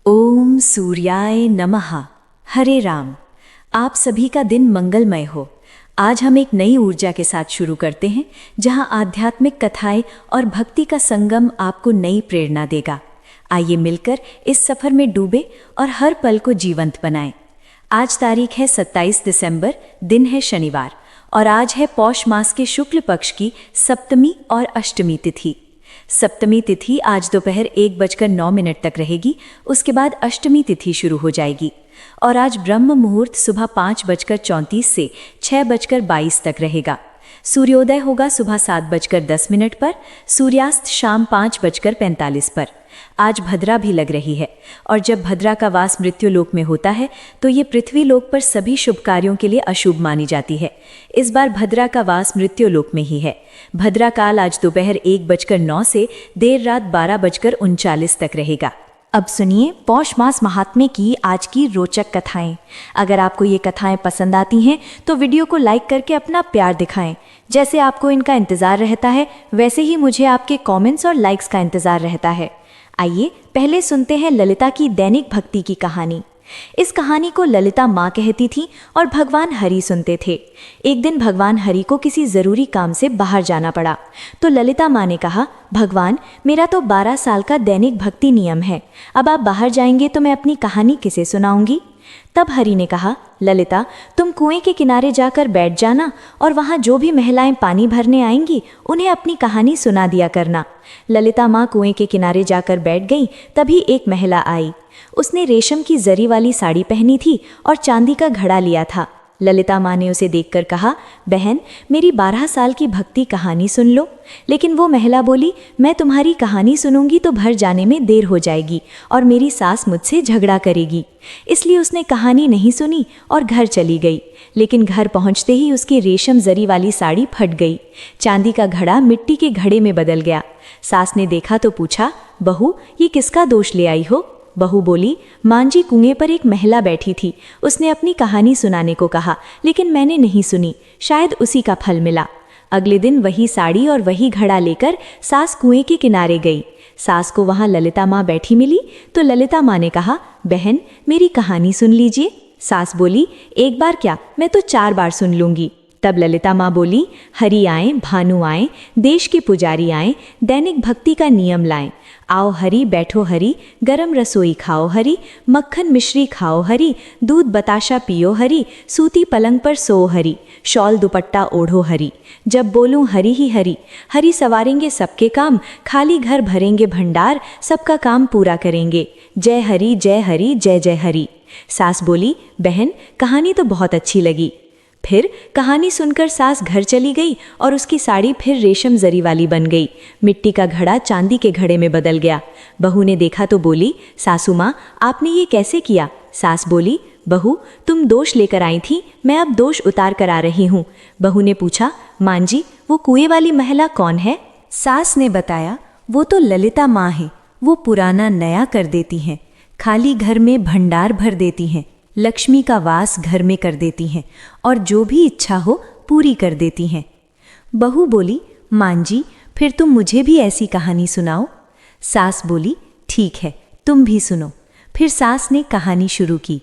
ओम सूर्याय नमः। हरे राम। आप सभी का दिन मंगलमय हो। आज हम एक नई ऊर्जा के साथ शुरू करते हैं, जहां आध्यात्मिक कथाएं और भक्ति का संगम आपको नई प्रेरणा देगा। आइए मिलकर इस सफर में डूबे और हर पल को जीवंत बनाएं। आज तारीख है 27 दिसंबर, दिन है शनिवार, और आज है पौष मास के शुक्ल पक्ष की सप्तमी और अष्टमी तिथि। सप्तमी तिथि आज दोपहर 1:09 तक रहेगी। उसके बाद अष्टमी तिथि शुरू हो जाएगी और आज ब्रह्म मुहूर्त सुबह 5:34 से 6:22 तक रहेगा। सूर्योदय होगा सुबह 7:10 पर, सूर्यास्त शाम 5:45 पर। आज भद्रा भी लग रही है, और जब भद्रा का वास मृत्युलोक में होता है तो ये पृथ्वी लोक पर सभी शुभ कार्यों के लिए अशुभ मानी जाती है। इस बार भद्रा का वास मृत्युलोक में ही है। भद्रा काल आज दोपहर 1:09 से देर रात 12:39 तक रहेगा। अब सुनिए पौष मास महात्म्य की आज की रोचक कथाएं। अगर आपको ये कथाएं पसंद आती हैं तो वीडियो को लाइक करके अपना प्यार दिखाएं। जैसे आपको इनका इंतजार रहता है, वैसे ही मुझे आपके कमेंट्स और लाइक्स का इंतजार रहता है। आइए पहले सुनते हैं ललिता की दैनिक भक्ति की कहानी। इस कहानी को ललिता माँ कहती थी और भगवान हरि सुनते थे। एक दिन भगवान हरि को किसी ज़रूरी काम से बाहर जाना पड़ा, तो ललिता माँ ने कहा, भगवान मेरा तो 12 साल का दैनिक भक्ति नियम है, अब आप बाहर जाएंगे तो मैं अपनी कहानी किसे सुनाऊंगी। तब हरि ने कहा, ललिता तुम कुएं के किनारे जाकर बैठ जाना और वहाँ जो भी महिलाएं पानी भरने आएंगी उन्हें अपनी कहानी सुना दिया करना। ललिता माँ कुएं के किनारे जाकर बैठ गई। तभी एक महिला आई। उसने रेशम की जरी वाली साड़ी पहनी थी और चांदी का घड़ा लिया था। ललिता माँ ने उसे देखकर कहा, बहन मेरी 12 साल की भक्ति कहानी सुन लो। लेकिन वो महिला बोली, मैं तुम्हारी कहानी सुनूंगी तो भर जाने में देर हो जाएगी और मेरी सास मुझसे झगड़ा करेगी। इसलिए उसने कहानी नहीं सुनी और घर चली गई। लेकिन घर पहुंचते ही उसकी रेशम जरी वाली साड़ी फट गई। चांदी का घड़ा मिट्टी के घड़े में बदल गया। सास ने देखा तो पूछा, बहू ये किसका दोष ले आई हो? बहू बोली, मांझी कुएं पर एक महिला बैठी थी, उसने अपनी कहानी सुनाने को कहा, लेकिन मैंने नहीं सुनी, शायद उसी का फल मिला। अगले दिन वही साड़ी और वही घड़ा लेकर सास कुएं के किनारे गई। सास को वहां ललिता माँ बैठी मिली, तो ललिता माँ ने कहा, बहन मेरी कहानी सुन लीजिए। सास बोली, एक बार क्या, मैं तो 4 बार सुन लूंगी। तब ललिता माँ बोली, हरि आए, भानु आए, देश के पुजारी आए, दैनिक भक्ति का नियम लाएं। आओ हरि, बैठो हरि, गरम रसोई खाओ हरि, मक्खन मिश्री खाओ हरि, दूध बताशा पियो हरि, सूती पलंग पर सो हरि, शॉल दुपट्टा ओढ़ो हरि। जब बोलूं हरि ही हरि, हरि सवारेंगे सबके काम, खाली घर भरेंगे भंडार, सबका काम पूरा करेंगे। जय हरि जय हरि जय जय हरि। सास बोली, बहन कहानी तो बहुत अच्छी लगी। फिर कहानी सुनकर सास घर चली गई और उसकी साड़ी फिर रेशम जरी वाली बन गई। मिट्टी का घड़ा चांदी के घड़े में बदल गया। बहू ने देखा तो बोली, सासू माँ आपने ये कैसे किया? सास बोली, बहू तुम दोष लेकर आई थी, मैं अब दोष उतार कर आ रही हूँ। बहू ने पूछा, मांझी वो कुएं वाली महिला कौन है? सास ने बताया, वो तो ललिता माँ है, वो पुराना नया कर देती हैं, खाली घर में भंडार भर देती हैं, लक्ष्मी का वास घर में कर देती हैं और जो भी इच्छा हो पूरी कर देती हैं। बहू बोली, मांझी फिर तुम मुझे भी ऐसी कहानी सुनाओ। सास बोली, ठीक है तुम भी सुनो। फिर सास ने कहानी शुरू की।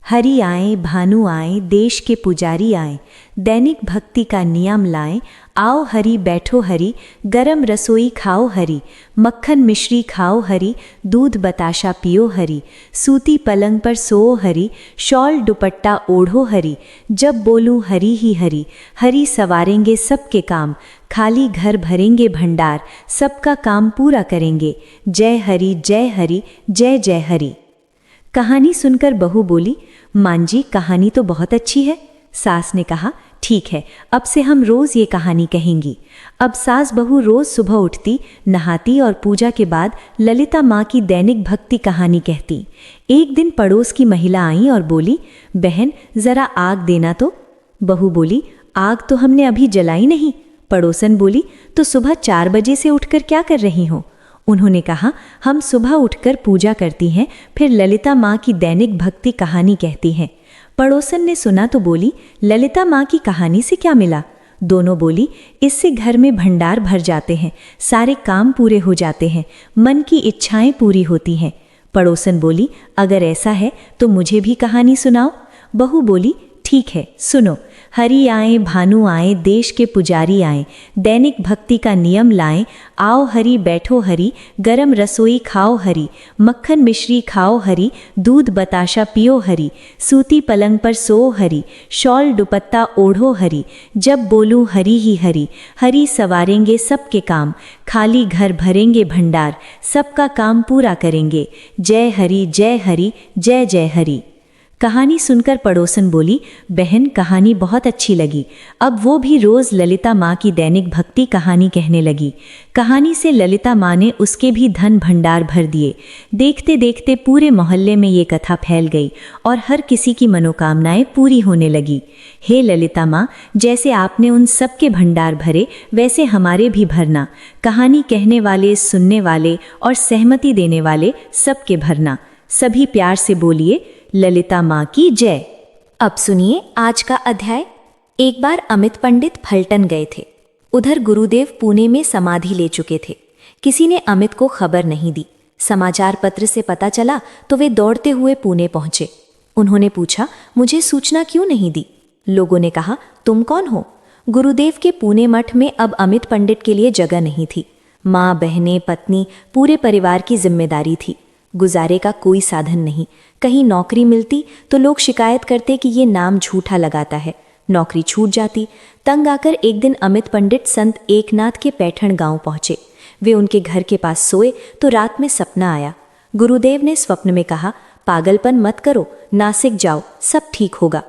हरि आए, भानु आए, देश के पुजारी आए, दैनिक भक्ति का नियम लाएं। आओ हरि, बैठो हरि, गरम रसोई खाओ हरि, मक्खन मिश्री खाओ हरि, दूध बताशा पियो हरि, सूती पलंग पर सो हरि, शॉल दुपट्टा ओढ़ो हरि। जब बोलूं हरि ही हरि, हरि सवारेंगे सबके काम, खाली घर भरेंगे भंडार, सबका काम पूरा करेंगे। जय हरि जय जय हरि। कहानी सुनकर बहू बोली, मांझी कहानी तो बहुत अच्छी है। सास ने कहा, ठीक है अब से हम रोज ये कहानी कहेंगी। अब सास बहू रोज सुबह उठती, नहाती और पूजा के बाद ललिता माँ की दैनिक भक्ति कहानी कहती। एक दिन पड़ोस की महिला आई और बोली, बहन जरा आग देना तो। बहू बोली, आग तो हमने अभी जलाई नहीं। पड़ोसन बोली, तो सुबह 4 बजे से उठकर क्या कर रही हो? उन्होंने कहा, हम सुबह उठकर पूजा करती हैं, फिर ललिता माँ की दैनिक भक्ति कहानी कहती हैं। पड़ोसन ने सुना तो बोली, ललिता माँ की कहानी से क्या मिला? दोनों बोली, इससे घर में भंडार भर जाते हैं, सारे काम पूरे हो जाते हैं, मन की इच्छाएं पूरी होती हैं। पड़ोसन बोली, अगर ऐसा है तो मुझे भी कहानी सुनाओ। बहू बोली, ठीक है, सुनो। हरि आए भानु आए, देश के पुजारी आए, दैनिक भक्ति का नियम लाएं। आओ हरि बैठो हरि, गरम रसोई खाओ हरि, मक्खन मिश्री खाओ हरि, दूध बताशा पियो हरि, सूती पलंग पर सो हरि, शॉल दुपट्टा ओढ़ो हरि, जब बोलूं हरि ही हरि, हरि सवारेंगे सबके काम, खाली घर भरेंगे भंडार, सबका काम पूरा करेंगे, जय हरि जय हरि जय जय हरि। कहानी सुनकर पड़ोसन बोली, बहन कहानी बहुत अच्छी लगी। अब वो भी रोज ललिता माँ की दैनिक भक्ति कहानी कहने लगी। कहानी से ललिता माँ ने उसके भी धन भंडार भर दिए। देखते देखते पूरे मोहल्ले में ये कथा फैल गई और हर किसी की मनोकामनाएं पूरी होने लगी। हे ललिता माँ, जैसे आपने उन सबके भंडार भरे वैसे हमारे भी भरना। कहानी कहने वाले, सुनने वाले और सहमति देने वाले सबके भरना। सभी प्यार से बोलिए, ललिता माँ की जय। अब सुनिए आज का अध्याय। एक बार अमित पंडित फलटन गए थे। उधर गुरुदेव पुणे में समाधि ले चुके थे। किसी ने अमित को खबर नहीं दी। समाचार पत्र से पता चला तो वे दौड़ते हुए पुणे पहुंचे। उन्होंने पूछा, मुझे सूचना क्यों नहीं दी? लोगों ने कहा, तुम कौन हो? गुरुदेव के पुणे मठ में अब अमित पंडित के लिए जगह नहीं थी। माँ, बहनें, पत्नी, पूरे परिवार की जिम्मेदारी थी। गुजारे का कोई साधन नहीं। कहीं नौकरी मिलती तो लोग शिकायत करते कि ये नाम झूठा लगाता है। नौकरी छूट जाती। तंग आकर एक दिन अमित पंडित संत एकनाथ के पैठण गांव पहुंचे। वे उनके घर के पास सोए तो रात में सपना आया। गुरुदेव ने स्वप्न में कहा, पागलपन मत करो, नासिक जाओ, सब ठीक होगा।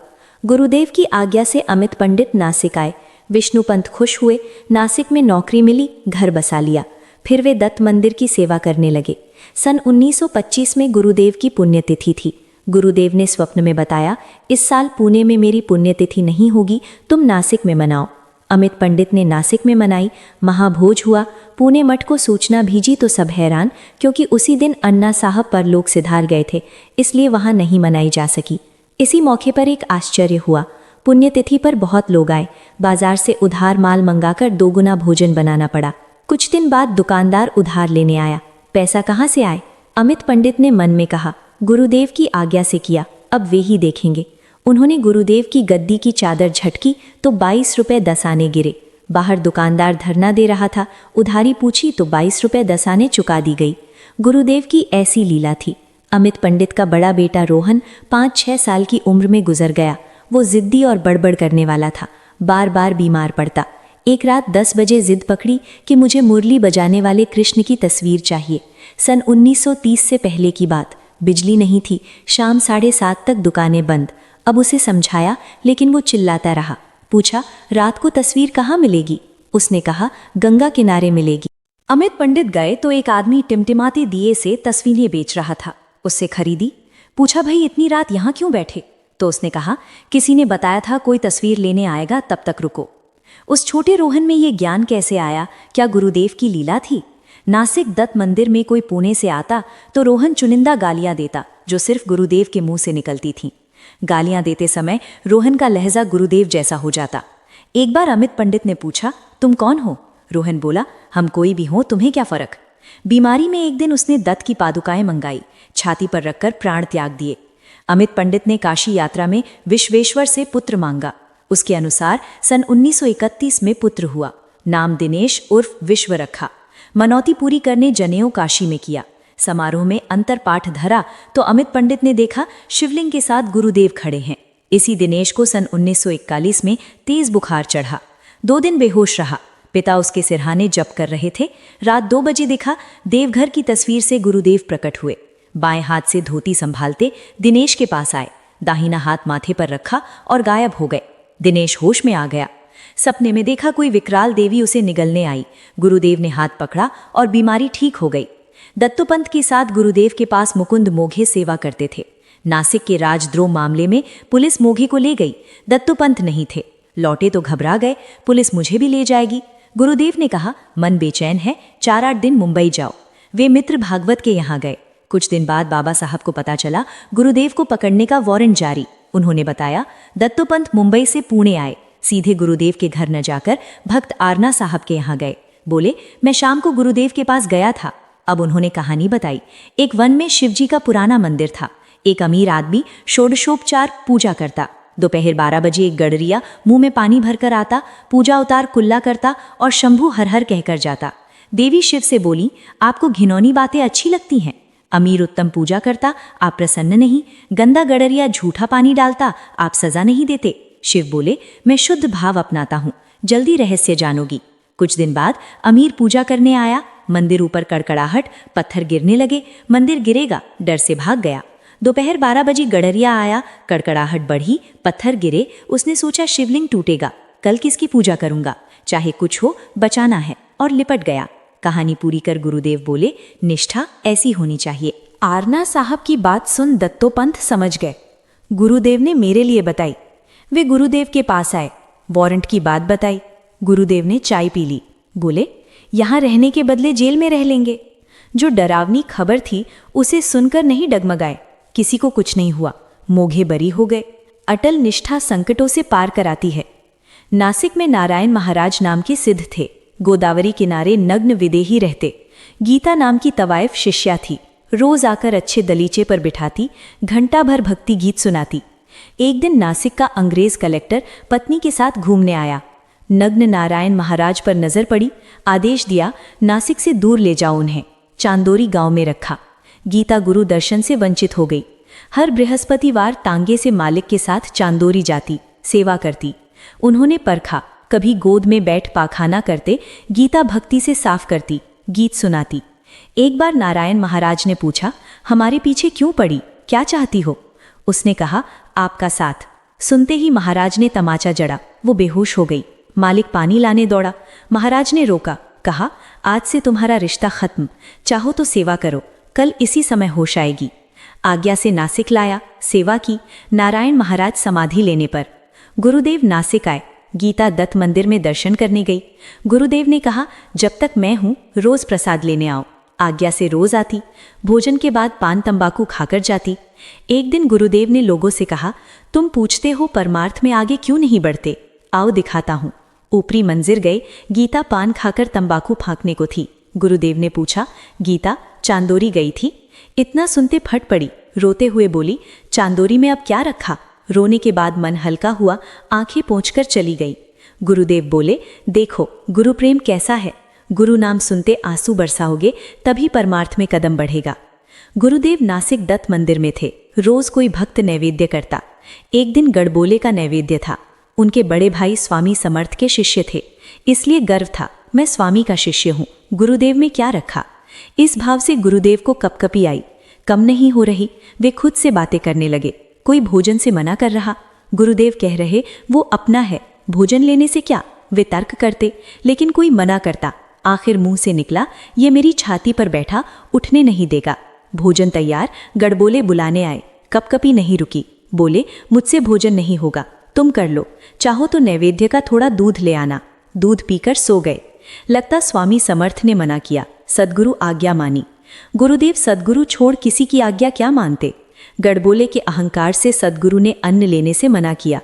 गुरुदेव की आज्ञा से अमित पंडित नासिक आए। विष्णुपंत खुश हुए। नासिक में नौकरी मिली, घर बसा लिया। फिर वे दत्त मंदिर की सेवा करने लगे। सन 1925 में गुरुदेव की पुण्यतिथि थी। गुरुदेव ने स्वप्न में बताया, इस साल पुणे में मेरी पुण्यतिथि नहीं होगी, तुम नासिक में मनाओ। अमित पंडित ने नासिक में मनाई। महाभोज हुआ। पुणे मठ को सूचना भेजी तो सब हैरान, क्योंकि उसी दिन अन्ना साहब परलोक सिधार गए थे, इसलिए वहां नहीं मनाई जा सकी। इसी मौके पर एक आश्चर्य हुआ। पुण्यतिथि पर बहुत लोग आए। बाजार से उधार माल मंगाकर 2 गुना भोजन बनाना पड़ा। कुछ दिन बाद दुकानदार उधार लेने आया। पैसा कहाँ से आए? अमित पंडित ने मन में कहा, गुरुदेव की आज्ञा से किया, अब वे ही देखेंगे। उन्होंने गुरुदेव की गद्दी की चादर झटकी तो 22 रुपये 10 आने गिरे। बाहर दुकानदार धरना दे रहा था। उधारी पूछी तो 22 रुपये 10 आने चुका दी गई। गुरुदेव की ऐसी लीला थी। अमित पंडित का बड़ा बेटा रोहन 5-6 साल की उम्र में गुजर गया। वो जिद्दी और बड़बड़ करने वाला था। बार बार बीमार पड़ता। एक रात 10 बजे जिद पकड़ी कि मुझे मुरली बजाने वाले कृष्ण की तस्वीर चाहिए। सन 1930 से पहले की बात। बिजली नहीं थी। शाम 7:30 तक दुकानें बंद। अब उसे समझाया, लेकिन वो चिल्लाता रहा। पूछा, रात को तस्वीर कहाँ मिलेगी? उसने कहा, गंगा किनारे मिलेगी। अमित पंडित गए तो एक आदमी टिमटिमाते दिए से तस्वीरें बेच रहा था। उससे खरीदी। पूछा, भाई इतनी रात यहाँ क्यों बैठे? तो उसने कहा, किसी ने बताया था कोई तस्वीर लेने आएगा, तब तक रुको। उस छोटे रोहन में ये ज्ञान कैसे आया? क्या गुरुदेव की लीला थी? नासिक दत्त मंदिर में कोई पुणे से आता तो रोहन चुनिंदा गालियां देता, जो सिर्फ गुरुदेव के मुंह से निकलती थीं। गालियां देते समय रोहन का लहजा गुरुदेव जैसा हो जाता। एक बार अमित पंडित ने पूछा, तुम कौन हो? रोहन बोला, हम कोई भी हो, तुम्हें क्या फर्क? बीमारी में एक दिन उसने दत्त की पादुकाएं मंगाई, छाती पर रखकर प्राण त्याग दिए। अमित पंडित ने काशी यात्रा में विश्वेश्वर से पुत्र मांगा। उसके अनुसार सन 1931 में पुत्र हुआ। नाम दिनेश उर्फ विश्व रखा। मनौती पूरी करने जनेऊ काशी में किया। समारोह में अंतरपाठ धरा तो अमित पंडित ने देखा शिवलिंग के साथ गुरुदेव खड़े हैं। इसी दिनेश को सन 1941 में तेज बुखार चढ़ा। 2 दिन बेहोश रहा। पिता उसके सिरहाने जप कर रहे थे। रात 2 बजे देखा देवघर की तस्वीर से गुरुदेव प्रकट हुए। बाएं हाथ से धोती संभालते दिनेश के पास आए। दाहिना हाथ माथे पर रखा और गायब हो गए। दिनेश होश में आ गया। सपने में देखा कोई विकराल देवी उसे निगलने आई। गुरुदेव ने हाथ पकड़ा और बीमारी ठीक हो गई। दत्तोपंत के साथ गुरुदेव के पास मुकुंद मोघे सेवा करते थे। नासिक के राजद्रोह मामले में पुलिस मोघे को ले गई। दत्तोपंत नहीं थे। लौटे तो घबरा गए, पुलिस मुझे भी ले जाएगी। गुरुदेव ने कहा, मन बेचैन है, 4-8 दिन मुंबई जाओ। वे मित्र भागवत के यहाँ गए। कुछ दिन बाद बाबा साहब को पता चला गुरुदेव को पकड़ने का वारंट जारी। उन्होंने बताया, दत्तोपंत मुंबई से पुणे आए। सीधे गुरुदेव के घर न जाकर भक्त आरना साहब के यहाँ गए। बोले, मैं शाम को गुरुदेव के पास गया था। अब उन्होंने कहानी बताई। एक वन में शिवजी का पुराना मंदिर था। एक अमीर आदमी षोडशोपचार पूजा करता। दोपहर 12 बजे एक गडरिया मुंह में पानी भरकर आता, पूजा उतार कुल्ला करता और शंभू हर हर कहकर जाता। देवी शिव से बोली, आपको घिनौनी बातें अच्छी लगती हैं। अमीर उत्तम पूजा करता, आप प्रसन्न नहीं। गंदा गडरिया झूठा पानी डालता, आप सजा नहीं देते। शिव बोले, मैं शुद्ध भाव अपनाता हूँ, जल्दी रहस्य जानोगी। कुछ दिन बाद अमीर पूजा करने आया। मंदिर ऊपर कड़कड़ाहट, पत्थर गिरने लगे। मंदिर गिरेगा, डर से भाग गया। दोपहर 12 बजे गडरिया आया, कड़कड़ाहट बढ़ी, पत्थर गिरे। उसने सोचा शिवलिंग टूटेगा, कल किसकी पूजा करूंगा, चाहे कुछ हो बचाना है, और लिपट गया। कहानी पूरी कर गुरुदेव बोले, निष्ठा ऐसी होनी चाहिए। आरना साहब की बात सुन दत्तोपंत समझ गए। गुरुदेव ने मेरे लिए बताई। वे गुरुदेव के पास आए, वारंट की बात बताई। गुरुदेव ने चाय पी ली। बोले, यहाँ रहने के बदले जेल में रह लेंगे। जो डरावनी खबर थी उसे सुनकर नहीं डगमगाए। किसी को कुछ नहीं हुआ, मोघे बरी हो गए। अटल निष्ठा संकटों से पार कराती है। नासिक में नारायण महाराज नाम के सिद्ध थे। गोदावरी किनारे नग्न विदेही रहते। गीता नाम की तवाइफ शिष्या थी। रोज आकर अच्छे दलीचे पर बिठाती, घंटा भर भक्ति गीत सुनाती। एक दिन नासिक का अंग्रेज कलेक्टर पत्नी के साथ घूमने आया। नग्न नारायण महाराज पर नजर पड़ी। आदेश दिया, नासिक से दूर ले जाओ उन्हें। चांदोरी गांव में रखा। गीता गुरु दर्शन से वंचित हो गई। हर बृहस्पतिवार तांगे से मालिक के साथ चांदोरी जाती, सेवा करती। उन्होंने परखा, कभी गोद में बैठ पाखाना करते, गीता भक्ति से साफ करती, गीत सुनाती। एक बार नारायण महाराज ने पूछा, हमारे पीछे क्यों पड़ी, क्या चाहती हो? उसने कहा, आपका साथ। सुनते ही महाराज ने तमाचा जड़ा, वो बेहोश हो गई। मालिक पानी लाने दौड़ा। महाराज ने रोका, कहा, आज से तुम्हारा रिश्ता खत्म, चाहो तो सेवा करो, कल इसी समय होश आएगी। आज्ञा से नासिक लाया, सेवा की। नारायण महाराज समाधि लेने पर गुरुदेव नासिक आए। गीता दत्त मंदिर में दर्शन करने गई। गुरुदेव ने कहा, जब तक मैं हूं रोज प्रसाद लेने आओ। आज्ञा से रोज आती। भोजन के बाद पान तंबाकू खाकर जाती। एक दिन गुरुदेव ने लोगों से कहा, तुम पूछते हो परमार्थ में आगे क्यों नहीं बढ़ते, आओ दिखाता हूं। ऊपरी मंजिर गए। गीता पान खाकर तंबाकू फांकने को थी। गुरुदेव ने पूछा, गीता चांदोरी गई थी? इतना सुनते फट पड़ी, रोते हुए बोली, चांदोरी में अब क्या रखा? रोने के बाद मन हल्का हुआ, आंखें पोंछकर चली गई। गुरुदेव बोले, देखो गुरु प्रेम कैसा है। गुरु नाम सुनते आंसू बरसाओगे, तभी परमार्थ में कदम बढ़ेगा। गुरुदेव नासिक दत्त मंदिर में थे। रोज कोई भक्त नैवेद्य करता। एक दिन गड़बोले का नैवेद्य था। उनके बड़े भाई स्वामी समर्थ के शिष्य थे, इसलिए गर्व था, मैं स्वामी का शिष्य हूं, गुरुदेव में क्या रखा। इस भाव से गुरुदेव को कपकपी आई। कम नहीं हो रही, वे खुद से बातें करने लगे। कोई भोजन से मना कर रहा। गुरुदेव कह रहे, वो अपना है, भोजन लेने से क्या। वे तर्क करते, लेकिन कोई मना करता। आखिर मुंह से निकला, ये मेरी छाती पर बैठा, उठने नहीं देगा। भोजन तैयार, गड़बोले बुलाने आए। कपकपी नहीं रुकी। बोले, मुझसे भोजन नहीं होगा, तुम कर लो, चाहो तो नैवेद्य का थोड़ा दूध ले आना। दूध पीकर सो गए। लगता स्वामी समर्थ ने मना किया। सद्गुरु आज्ञा मानी। गुरुदेव सद्गुरु छोड़ किसी की आज्ञा क्या मानते। गड़बोले के अहंकार से सद्गुरु ने अन्न लेने से मना किया।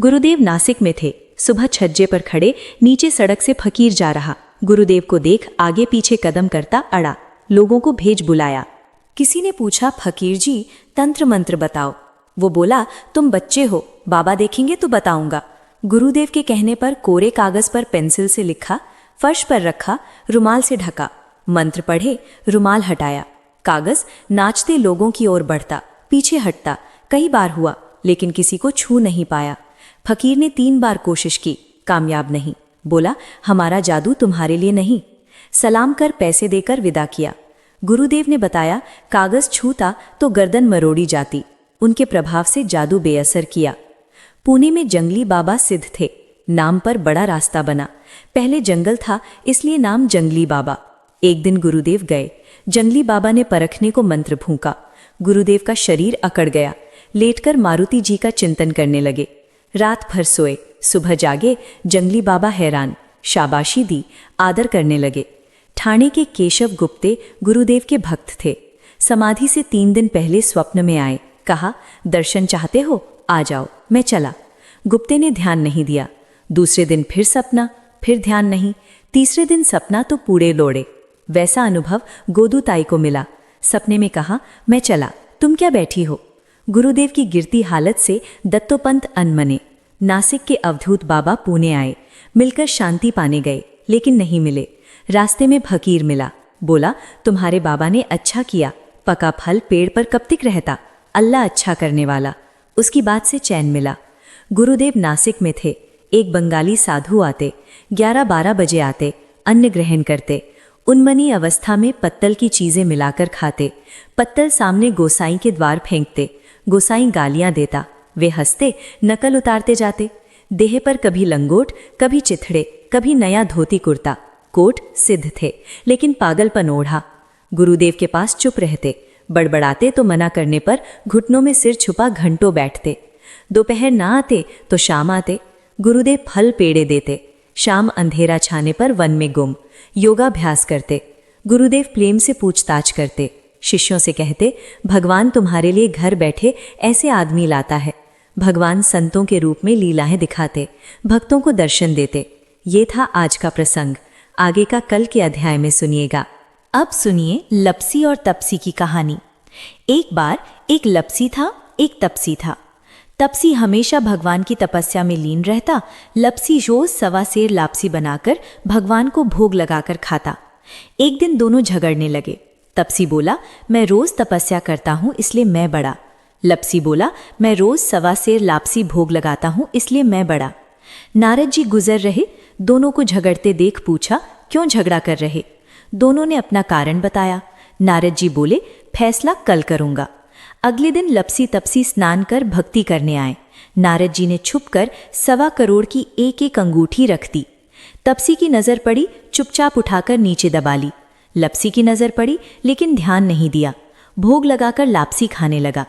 गुरुदेव नासिक में थे। सुबह छज्जे पर खड़े, नीचे सड़क से फकीर जा रहा। गुरुदेव को देख आगे पीछे कदम करता अड़ा। लोगों को भेज बुलाया। किसी ने पूछा, फकीर जी तंत्र मंत्र बताओ। वो बोला, तुम बच्चे हो, बाबा देखेंगे तो बताऊंगा। गुरुदेव के कहने पर कोरे कागज पर पेंसिल से लिखा, फर्श पर रखा, रुमाल से ढका। मंत्र पढ़े, रुमाल हटाया। कागज नाचते लोगों की ओर बढ़ता, पीछे हटता। कई बार हुआ, लेकिन किसी को छू नहीं पाया। फकीर ने 3 बार कोशिश की, कामयाब नहीं। बोला, हमारा जादू तुम्हारे लिए नहीं। सलाम कर पैसे देकर विदा किया। गुरुदेव ने बताया, कागज छूता तो गर्दन मरोड़ी जाती। उनके प्रभाव से जादू बेअसर किया। पुणे में जंगली बाबा सिद्ध थे। नाम पर बड़ा रास्ता बना। पहले जंगल था, इसलिए नाम जंगली बाबा। एक दिन गुरुदेव गए। जंगली बाबा ने परखने को मंत्र फूंका। गुरुदेव का शरीर अकड़ गया। लेटकर मारुति जी का चिंतन करने लगे। रात भर सोए। सुबह जागे। जंगली बाबा हैरान, शाबाशी दी, आदर करने लगे। ठाणे के केशव गुप्ते गुरुदेव के भक्त थे। समाधि से 3 दिन पहले स्वप्न में आए। कहा, दर्शन चाहते हो, आ जाओ। मैं चला। गुप्ते ने ध्यान नहीं दिया। दूसरे दिन फिर सपना, फिर ध्यान नहीं। तीसरे दिन सपना तो पूड़े लोड़े। वैसा अनुभव गोदू ताई को मिला। सपने में कहा, मैं चला, तुम क्या बैठी हो। गुरुदेव की गिरती हालत से दत्तोपंत अनमने। नासिक के अवधूत बाबा पुणे आए, मिलकर शांति पाने गए, लेकिन नहीं मिले। रास्ते में फकीर मिला, बोला, तुम्हारे बाबा ने अच्छा किया, पका फल पेड़ पर कब तक रहता, अल्लाह अच्छा करने वाला। उसकी बात से चैन मिला। गुरुदेव नासिक में थे। एक बंगाली साधु आते, 11-12 बजे आते, अन्न ग्रहण करते। उन्मनी अवस्था में पत्तल की चीजें मिलाकर खाते। पत्तल सामने गोसाई के द्वार फेंकते। गोसाई गालियां देता, वे हंसते, नकल उतारते जाते। देह पर कभी लंगोट, कभी चिथड़े, कभी नया धोती कुर्ता। कोट सिद्ध थे, लेकिन पागलपन ओढ़ा। गुरुदेव के पास चुप रहते, बड़बड़ाते तो मना करने पर घुटनों में सिर छुपा घंटों बैठते। दोपहर ना आते तो शाम आते। गुरुदेव फल पेड़े देते। शाम अंधेरा छाने पर वन में गुम, योगाभ्यास करते। गुरुदेव प्रेम से पूछताछ करते। शिष्यों से कहते, भगवान तुम्हारे लिए घर बैठे ऐसे आदमी लाता है। भगवान संतों के रूप में लीलाएं दिखाते, भक्तों को दर्शन देते। ये था आज का प्रसंग। आगे का कल के अध्याय में सुनिएगा। अब सुनिए लपसी और तपसी की कहानी। एक बार एक लपसी था, एक तपसी था। तपसी हमेशा भगवान की तपस्या में लीन रहता। लपसी रोज 1.25 सेर लापसी बनाकर भगवान को भोग लगाकर खाता। एक दिन दोनों झगड़ने लगे। तपसी बोला, मैं रोज तपस्या करता हूँ इसलिए मैं बड़ा। लपसी बोला, मैं रोज 1.25 सेर लापसी भोग लगाता हूँ इसलिए मैं बड़ा। नारद जी गुजर रहे, दोनों को झगड़ते देख पूछा, क्यों झगड़ा कर रहे। दोनों ने अपना कारण बताया। नारद जी बोले, फैसला कल करूंगा। अगले दिन लपसी तपसी स्नान कर भक्ति करने आए। नारद जी ने छुपकर 1.25 करोड़ की एक अंगूठी रख दी। तपसी की नजर पड़ी, चुपचाप उठाकर नीचे दबा ली। लपसी की नजर पड़ी, लेकिन ध्यान नहीं दिया। भोग लगाकर लापसी खाने लगा।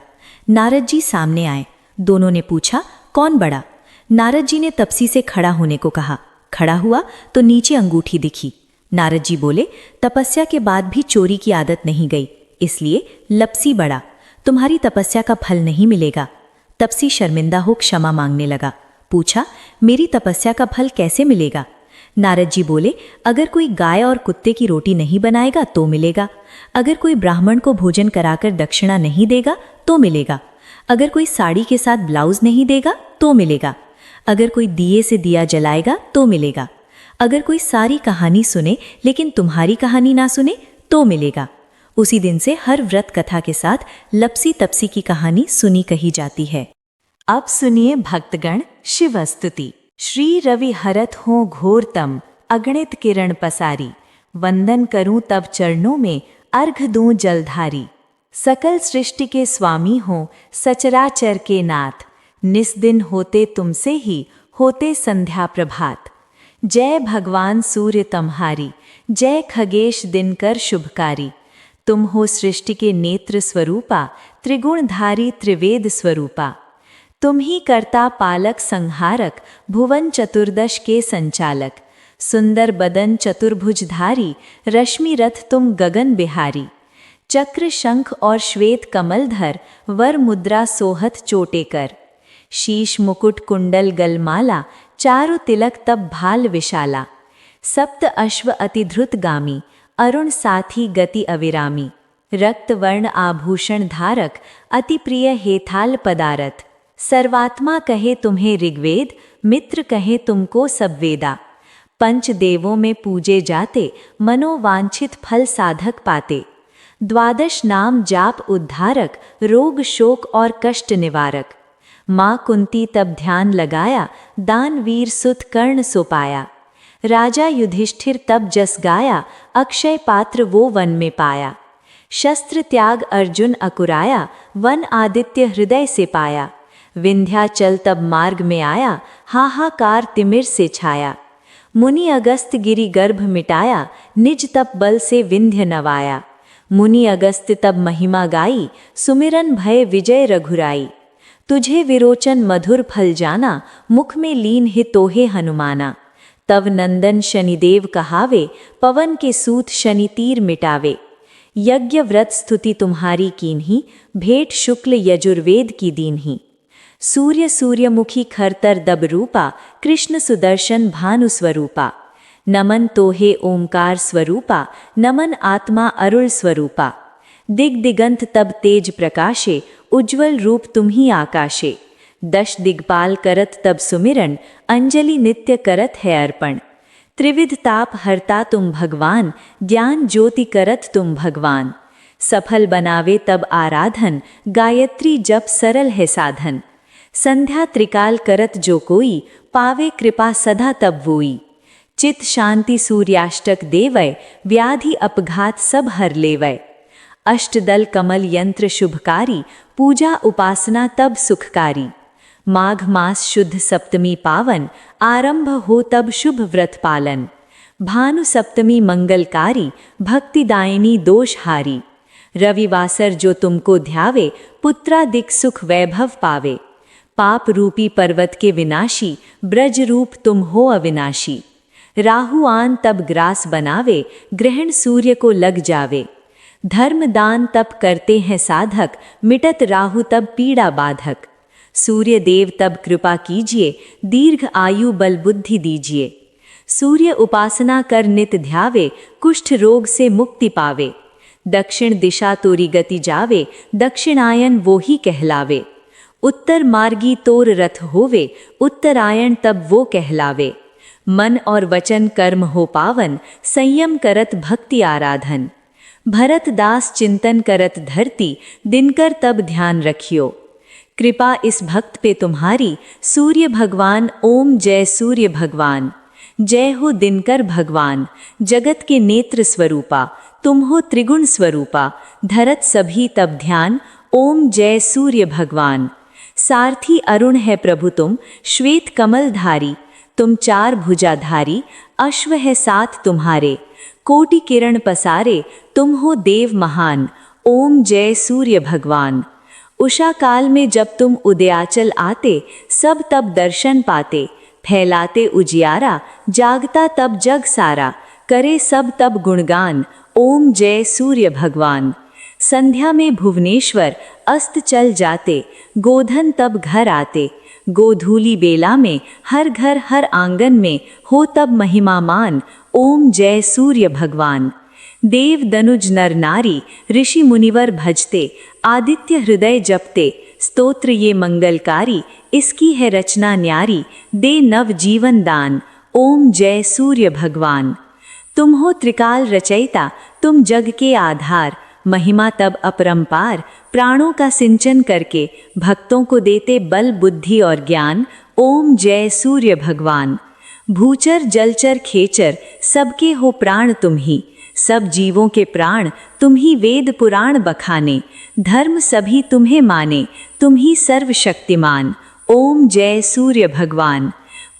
नारद जी सामने आए। दोनों ने पूछा, कौन बड़ा। नारद जी ने तपसी से खड़ा होने को कहा। खड़ा हुआ तो नीचे अंगूठी दिखी। नारद जी बोले, तपस्या के बाद भी चोरी की आदत नहीं गई, इसलिए लपसी बड़ा। तुम्हारी तपस्या का फल नहीं मिलेगा। तपसी शर्मिंदा हो क्षमा मांगने लगा। पूछा, मेरी तपस्या का फल कैसे मिलेगा। नारद जी बोले, अगर कोई गाय और कुत्ते की रोटी नहीं बनाएगा तो मिलेगा। अगर कोई ब्राह्मण को भोजन कराकर दक्षिणा नहीं देगा तो मिलेगा। अगर कोई साड़ी के साथ ब्लाउज नहीं देगा तो मिलेगा। अगर कोई दिए से दिया जलाएगा तो मिलेगा। अगर कोई सारी कहानी सुने लेकिन तुम्हारी कहानी ना सुने तो मिलेगा। उसी दिन से हर व्रत कथा के साथ लपसी तपसी की कहानी सुनी कही जाती है। अब सुनिए भक्तगण शिव स्तुति। श्री रवि हरत हो घोरतम, अगणित किरण पसारी। वंदन करूं तब चरणों में, अर्घ दूं जलधारी। सकल सृष्टि के स्वामी हो, सचराचर के नाथ। निस दिन होते तुमसे ही, होते संध्या प्रभात। जय भगवान सूर्य तम्हारी, जय खगेश दिनकर शुभकारी। तुम हो सृष्टि के नेत्र स्वरूपा, त्रिगुणधारी त्रिवेद स्वरूपा। तुम ही कर्ता पालक संहारक, भुवन चतुर्दश के संचालक। सुंदर बदन चतुर्भुजधारी, रश्मि रथ तुम गगन बिहारी। चक्र शंख और श्वेत कमलधर, वर मुद्रा सोहत चोटेकर। शीश मुकुट कुंडल गलमाला, चारु तिलक तब भाल विशाला। सप्त अश्व अति ध्रुत गामी, अरुण साथी गति अविरामी। रक्त वर्ण आभूषण धारक, अति प्रिय हेथाल पदारथ। सर्वात्मा कहे तुम्हें ऋग्वेद, मित्र कहे तुमको सब वेदा। पंच देवों में पूजे जाते, मनोवांछित फल साधक पाते। द्वादश नाम जाप उद्धारक, रोग शोक और कष्ट निवारक। माँ कुंती तब ध्यान लगाया, दानवीर सुत कर्ण सो पाया। राजा युधिष्ठिर तब जस गाया, अक्षय पात्र वो वन में पाया। शस्त्र त्याग अर्जुन अकुराया, वन आदित्य हृदय से पाया। विंध्याचल तब मार्ग में आया, हाहाकार तिमिर से छाया। मुनि अगस्त गिरि गर्भ मिटाया, निज तप बल से विंध्य नवाया। मुनि अगस्त तब महिमा गाई, सुमिरन भय विजय रघुराई। तुझे विरोचन मधुर फल जाना, मुख में लीन हि तोहे हनुमाना। तव नंदन शनिदेव कहावे, पवन के सूत शनि तीर मिटावे। यज्ञ व्रत स्तुति तुम्हारी कीन्ही, भेंट शुक्ल यजुर्वेद की दीन्ही। सूर्य सूर्यमुखी खरतर दब रूपा, कृष्ण सुदर्शन भानु स्वरूपा। नमन तोहे ओंकार स्वरूपा, नमन आत्मा अरुण स्वरूपा। दिग दिगंत तब तेज प्रकाशे, उज्ज्वल रूप तुम्ही आकाशे। दश दिग्पाल करत तब सुमिरन, अंजलि नित्य करत है अर्पण। त्रिविध ताप हरता तुम भगवान, ज्ञान ज्योति करत तुम भगवान। सफल बनावे तब आराधन, गायत्री जप सरल है साधन। संध्या त्रिकाल करत जो कोई, पावे कृपा सदा तब वोई। चित शांति सूर्याष्टक देवय, व्याधि अपघात सब हर लेवय। अष्टदल कमल यंत्र शुभकारी, पूजा उपासना तब सुखकारी। माघ मास शुद्ध सप्तमी पावन, आरंभ हो तब शुभ व्रत पालन। भानु सप्तमी मंगलकारी, भक्तिदायिनी दोषहारी। रविवासर जो तुमको ध्यावे, पुत्रादिक सुख वैभव पावे। पाप रूपी पर्वत के विनाशी, ब्रज रूप तुम हो अविनाशी। राहु आन तब ग्रास बनावे, ग्रहण सूर्य को लग जावे। धर्म दान तब करते हैं साधक, मिटत राहु तब पीड़ा बाधक। सूर्य देव तब कृपा कीजिए, दीर्घ आयु बल बुद्धि दीजिए। सूर्य उपासना कर नित ध्यावे, कुष्ठ रोग से मुक्ति पावे। दक्षिण दिशा तोरी गति जावे, दक्षिणायन वो ही कहलावे। उत्तर मार्गी तोर रथ होवे, उत्तरायण तब वो कहलावे। मन और वचन कर्म हो पावन, संयम करत भक्ति आराधन। भरत दास चिंतन करत धरती, दिनकर तब ध्यान रखियो। कृपा इस भक्त पे तुम्हारी, सूर्य भगवान ओम जय सूर्य भगवान। जय हो दिनकर भगवान, जगत के नेत्र स्वरूपा। तुम हो त्रिगुण स्वरूपा, धरत सभी तब ध्यान। ओम जय सूर्य भगवान। सारथी अरुण है प्रभु तुम, श्वेत कमल धारी। तुम चार भुजाधारी, अश्व है साथ तुम्हारे। कोटि किरण पसारे, तुम हो देव महान। ओम जय सूर्य भगवान। उषा काल में जब तुम उदयाचल आते, सब तब दर्शन पाते। फैलाते उजियारा, जागता तब जग सारा। करे सब तब गुणगान, ओम जय सूर्य भगवान। संध्या में भुवनेश्वर, अस्त चल जाते। गोधन तब घर आते। गोधूली बेला में, हर घर हर आंगन में, हो तब महिमामान। ओम जय सूर्य भगवान। देव दनुज नर नारी, ऋषि मुनिवर भजते। आदित्य हृदय जपते, स्तोत्र ये मंगलकारी। इसकी है रचना न्यारी, दे नव जीवन दान। ओम जय सूर्य भगवान। तुम हो त्रिकाल रचयिता, तुम जग के आधार। महिमा तब अपरंपार, प्राणों का सिंचन करके भक्तों को देते बल बुद्धि और ज्ञान। ओम जय सूर्य भगवान। भूचर जलचर खेचर, सबके हो प्राण तुम ही। सब जीवों के प्राण तुम ही, वेद पुराण बखाने। धर्म सभी तुम्हें माने, तुम ही सर्वशक्तिमान। ओम जय सूर्य भगवान।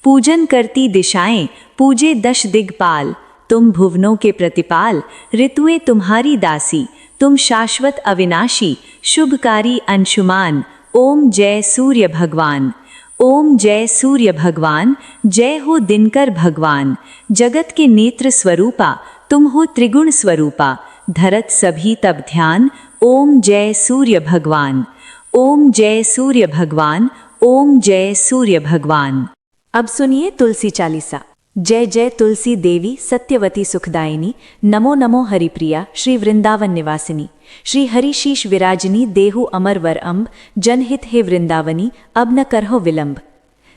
पूजन करती दिशाएं, पूजे दश दिग्पाल। तुम भुवनों के प्रतिपाल, ऋतुएं तुम्हारी दासी। तुम शाश्वत अविनाशी, शुभकारी अंशुमान। ओम जय सूर्य भगवान। ओम जय सूर्य भगवान। जय हो दिनकर भगवान, जगत के नेत्र स्वरूपा। तुम हो त्रिगुण स्वरूपा, धरत सभी तब ध्यान। ओम जय सूर्य भगवान। ओम जय सूर्य भगवान। ओम जय सूर्य भगवान। अब सुनिए तुलसी चालीसा। जय जय तुलसी देवी सत्यवती सुखदायिनी, नमो नमो हरिप्रिया श्री वृंदावन निवासिनी। श्री हरिशीष विराजिनी देहु अमर वर अम्ब, जनहित हे वृंदावनी अब न करहो विलंब।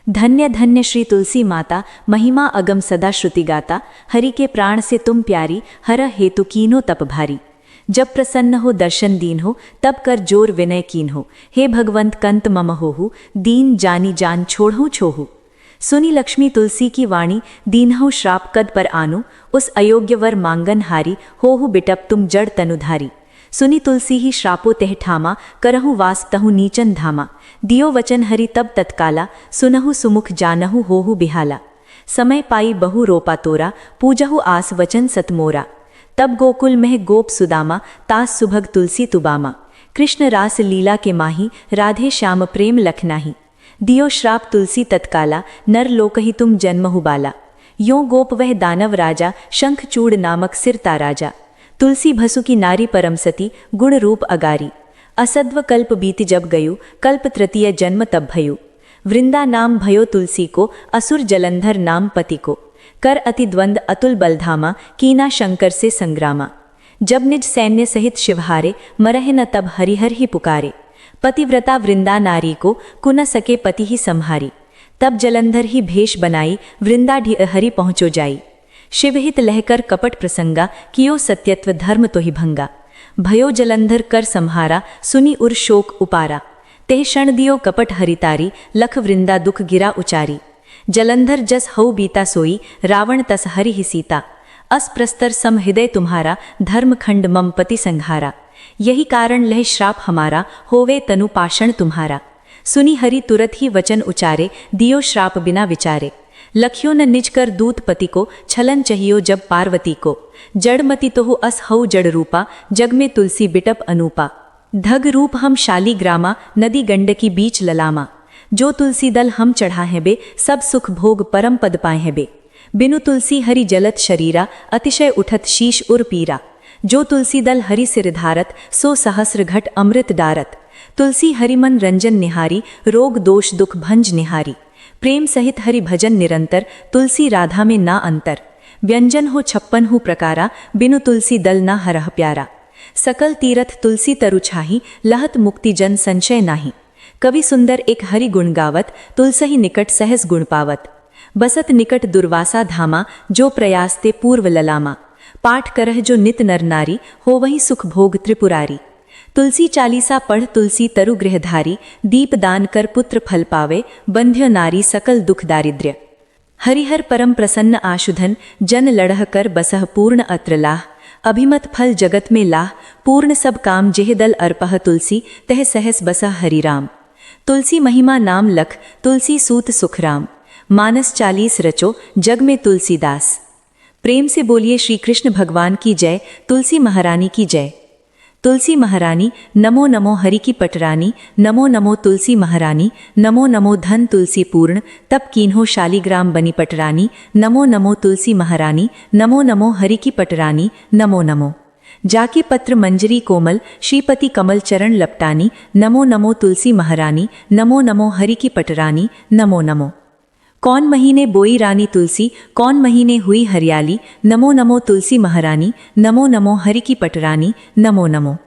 धन्य धन्य श्री तुलसी माता, महिमा अगम सदा श्रुति गाता। हरि के प्राण से तुम प्यारी, हर हेतु कीनो तप भारी। जब प्रसन्न हो दर्शन दीन हो, तब कर जोर विनय कीन हो। हे भगवंत कंत मम होहु, दीन जानी जान छोड़हु छोहु। सुनी लक्ष्मी तुलसी की वाणी, दीनहु श्राप कद पर आनु। उस अयोग्य वर मांगन हारी, होहु बिटप तुम जड़ तनुधारी। सुनी तुलसी ही श्रापो तेह ठामा, करहु वास तहु नीचन धामा। दियो वचन हरि तब तत्काला, सुनहु सुमुख जानहु होहु बिहाला। समय पाई बहु रोपा तोरा, पूजहु आस वचन सतमोरा। तब गोकुल में गोप सुदामा, तास सुभग तुलसी तुबामा। कृष्ण रास लीला के माही, राधे श्याम प्रेम लखनाही। दियो श्राप तुलसी तत्काला, नर लोकहि तुम जन्महु बाला। यो गोप वह दानव राजा, शंख चूड़ नामक सिर ताराजा। तुलसी भसु की नारी परम सती, गुण रूप अगारी। असद्व कल्प बीत जब गयु, कल्प तृतीय जन्म तब भयु। वृंदा नाम भयो तुलसी को, असुर जलंधर नाम पति को। कर अति द्वंद अतुल बलधामा, कीना शंकर से संग्रामा। जब निज सैन्य सहित शिवहारे, मरह न तब हरिहर ही पुकारे। पतिव्रता वृंदा नारी को, कुन सके पति ही संहारी। तब जलंधर ही भेष बनाई, वृंदा ढि हरि पहुँचो जाई। शिवहित लहकर कपट प्रसंगा, कियो सत्यत्व धर्म तो ही भंगा। भयो जलंधर कर संहारा, सुनी उर शोक उपारा। तेह क्षण दियो कपट हरितारी, लख वृंदा दुख गिरा उचारी। जलंधर जस हऊ बीता सोई, रावण तस हरि ही सीता। अस प्रस्तर सम हृदय तुम्हारा, धर्मखंड मम पति संहारा। यही कारण लह श्राप हमारा, होवे तनु पाषण तुम्हारा। सुनी हरि तुरत ही वचन उचारे, दियो श्राप बिना विचारे। लखियो न निज कर दूत पति को, छलन चाहियो जब पार्वती को। जड़मति तोहु अस हऊ जड़ रूपा, जग में तुलसी बिटप अनूपा। धग रूप हम शालीग्रामा, नदी गंडकी बीच ललामा। जो तुलसी दल हम चढ़ा है बे, सब सुख भोग परम पद पाए है बे। बिनु तुलसी हरि जलत शरीरा, अतिशय उठत शीश उर पीरा। जो तुलसी दल हरि सिर धारत, सो सहस्र घट अमृत डारत। तुलसी हरि मन रंजन निहारी, रोग दोष दुख भंज निहारी। प्रेम सहित हरि भजन निरंतर, तुलसी राधा में ना अंतर। व्यंजन हो 56 प्रकारा, बिनु तुलसी दल ना हरह प्यारा। सकल तीरथ तुलसी तरु छाही, लहत मुक्ति जन संशय नाही। कवि सुंदर एक हरि गुण गावत, तुलसही निकट सहस गुण पावत। बसत निकट दुर्वासा धामा, जो प्रयास ते पूर्व ललामा। पाठ करह जो नित नर नारी, हो वही सुख भोग त्रिपुरारी। तुलसी चालीसा पढ़ तुलसी तरु गृहधारी, दीप दान कर पुत्र फल पावे, बंध्य नारी सकल दुख दारिद्र्य। हरिहर परम प्रसन्न आशुधन, जन लड़ह कर बसह पूर्ण अत्र लाह। अभिमत फल जगत में लाह, पूर्ण सब काम जेह दल अर्पह तुलसी, तह सहस बसह हरिराम। तुलसी महिमा नाम लख, तुलसी सूत सुखराम। मानस 40 रचो, जग में तुलसीदास। प्रेम से बोलिए श्री कृष्ण भगवान की जय, तुलसी महारानी की जय। तुलसी महारानी नमो नमो हरि की पटरानी, नमो नमो तुलसी महारानी, नमो नमो धन तुलसी पूर्ण, तब कीन्हो शालीग्राम बनी पटरानी। नमो नमो तुलसी महारानी, नमो नमो हरि की पटरानी, नमो नमो। जाके पत्र मंजरी कोमल, श्रीपति कमल चरण लपटानी। नमो नमो तुलसी महारानी, नमो नमो हरि की पटरानी, नमो नमो। कौन महीने बोई रानी तुलसी, कौन महीने हुई हरियाली। नमो नमो तुलसी महारानी, नमो नमो हरि की पटरानी, नमो नमो।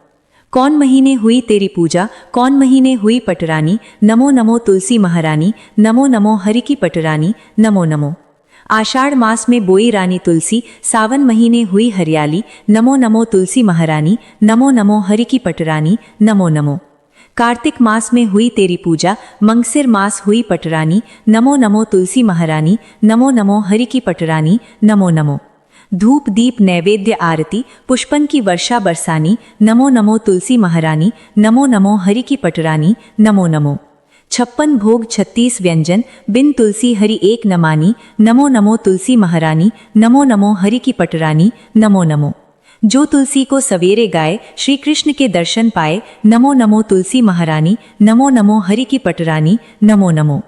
कौन महीने हुई तेरी पूजा, कौन महीने हुई पटरानी। नमो नमो तुलसी महारानी, नमो नमो हरि की पटरानी, नमो नमो। आषाढ़ मास में बोई रानी तुलसी, सावन महीने हुई हरियाली। नमो नमो तुलसी महारानी, नमो नमो हरि की पटरानी, नमो नमो। कार्तिक मास में हुई तेरी पूजा, मंगसिर मास हुई पटरानी। नमो नमो तुलसी महारानी, नमो नमो हरि की पटरानी, नमो नमो। धूप दीप नैवेद्य आरती, पुष्पन की वर्षा बरसानी। नमो नमो तुलसी महारानी, नमो नमो हरि की पटरानी, नमो नमो। 56 भोग 36 व्यंजन, बिन तुलसी हरि एक न मानी। नमो नमो तुलसी महारानी, नमो नमो हरि की पटरानी, नमो नमो। जो तुलसी को सवेरे गाए, श्री कृष्ण के दर्शन पाए। नमो नमो तुलसी महारानी, नमो नमो हरि की पटरानी, नमो नमो।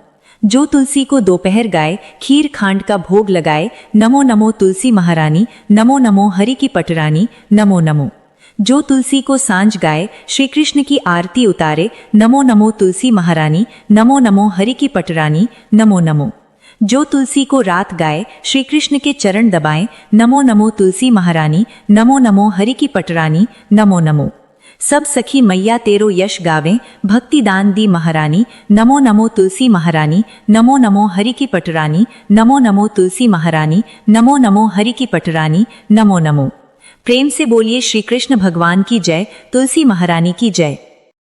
जो तुलसी को दोपहर गाए, खीर खांड का भोग लगाए। नमो नमो तुलसी महारानी, नमो नमो हरि की पटरानी, नमो नमो। जो तुलसी को सांझ गाए, श्री कृष्ण की आरती उतारे। नमो नमो तुलसी महारानी, नमो नमो हरि की पटरानी, नमो नमो। जो तुलसी को रात गाए, श्री कृष्ण के चरण दबाएं। नमो नमो तुलसी महारानी, नमो नमो हरि की पटरानी, नमो नमो। सब सखी मैया तेरो यश गावें, भक्ति दान दी महारानी। नमो नमो तुलसी महारानी, नमो नमो हरि की पटरानी, नमो नमो तुलसी महारानी, नमो नमो हरि की पटरानी, नमो नमो। प्रेम से बोलिए श्री कृष्ण भगवान की जय, तुलसी महारानी की जय।